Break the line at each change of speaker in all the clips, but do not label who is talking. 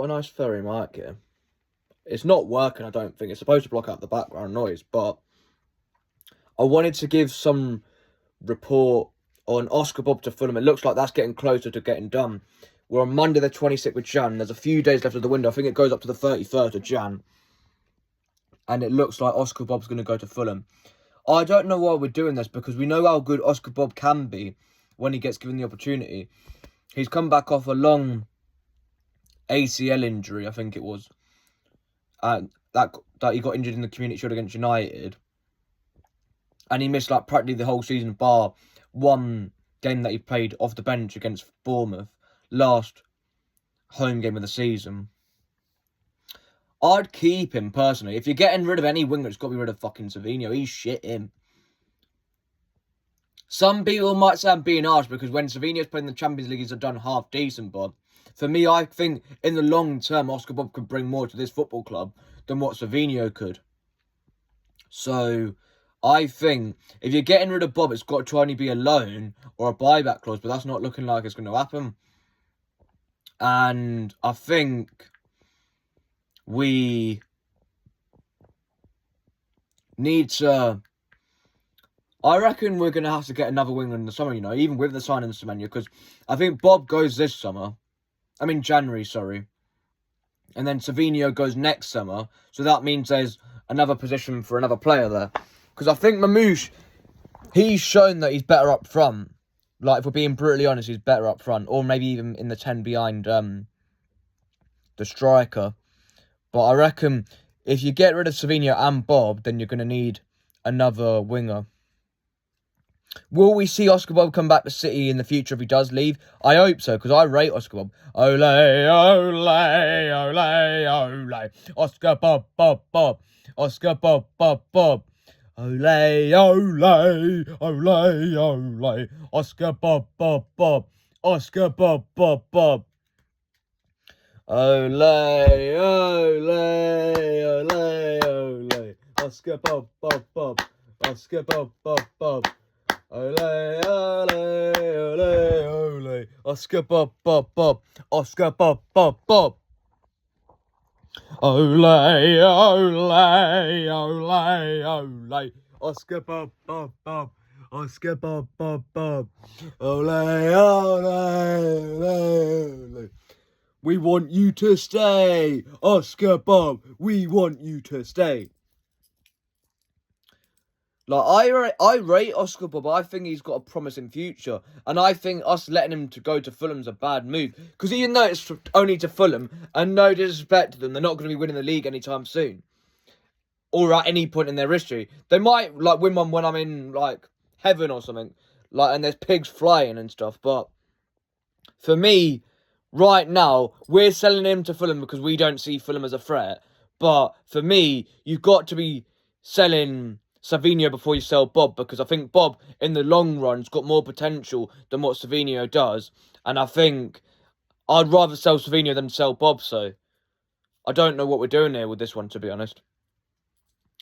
got a nice ferry mic here. It's not working, I don't think. It's supposed to block out the background noise, but I wanted to give some report on Oscar Bob to Fulham. It looks like that's getting closer to getting done. We're on Monday the 26th of Jan. There's a few days left of the window. I think it goes up to the 31st of Jan. And it looks like Oscar Bob's going to go to Fulham. I don't know why we're doing this, because we know how good Oscar Bob can be when he gets given the opportunity. He's come back off a long ACL injury, I think it was. That he got injured in the Community Shield against United. And he missed like practically the whole season, bar one game that he played off the bench against Bournemouth. Last home game of the season. I'd keep him, personally. If you're getting rid of any winger, it's got to be rid of fucking Savinho. He's shit him. Some people might say I'm being harsh, because when Savinho's played in the Champions League, he's done half decent, but for me, I think in the long term, Oscar Bob could bring more to this football club than what Savinho could. So I think if you're getting rid of Bob, it's got to only be a loan or a buyback clause, but that's not looking like it's going to happen. And I think we need to... I reckon we're going to have to get another winger in the summer, even with the signing of Semenyo, because I think Bob goes this summer. I mean, January, sorry. And then Savinho goes next summer. So that means there's another position for another player there. Because I think Mamouche, he's shown that he's better up front. Like, if we're being brutally honest, he's better up front. Or maybe even in the 10 behind the striker. But I reckon if you get rid of Savinho and Bob, then you're going to need another winger. Will we see Oscar Bob come back to City in the future if he does leave? I hope so, because I rate Oscar Bob. Ole, ole, ole, ole. Oscar Bob, Bob, Bob. Oscar Bob, Bob, Bob. Ole, ole, ole, ole. Oscar Bob, Bob, Bob. Oscar Bob, Bob, Bob. Ole, ole, ole, ole. Oscar Bob, Bob, Bob. Oscar Bob, Bob, Bob. Ole, ole, ole, ole. Oscar Bob, Bob, Bob. Oscar Bob, Bob, Bob. Ole, ole, ole, ole. Oscar Bob, Bob, Bob. Oscar Bob, Bob, Bob. Ole, ole, ole, ole. We want you to stay. Oscar Bob, we want you to stay. Like, I rate Oscar Bob. I think he's got a promising future. And I think us letting him to go to Fulham's a bad move. Because even though it's only to Fulham, and no disrespect to them, they're not going to be winning the league anytime soon. Or at any point in their history. They might, like, win one when I'm in, like, heaven or something. Like, and there's pigs flying and stuff. But for me, right now, we're selling him to Fulham because we don't see Fulham as a threat. But for me, you've got to be selling Savinho before you sell Bob, because I think Bob, in the long run, has got more potential than what Savinho does. And I think I'd rather sell Savinho than sell Bob, so I don't know what we're doing here with this one, to be honest.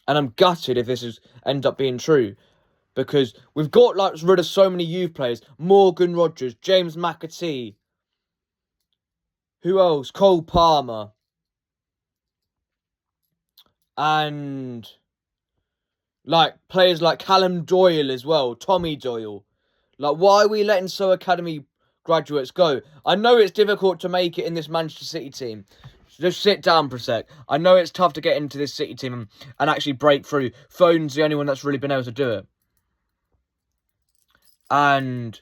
And I'm gutted if this ends up being true, because we've got rid of so many youth players. Morgan Rogers, James McAtee. Who else? Cole Palmer. And players like Callum Doyle as well, Tommy Doyle. Why are we letting academy graduates go? I know it's difficult to make it in this Manchester City team. Just sit down for a sec. I know it's tough to get into this City team and actually break through. Foden's the only one that's really been able to do it. And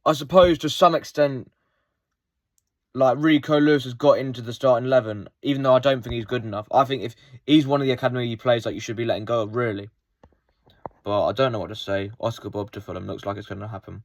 I suppose to some extent, Rico Lewis has got into the starting 11, even though I don't think he's good enough. I think if he's one of the academy players that you should be letting go of, really. But I don't know what to say. Oscar Bob to Fulham looks like it's going to happen.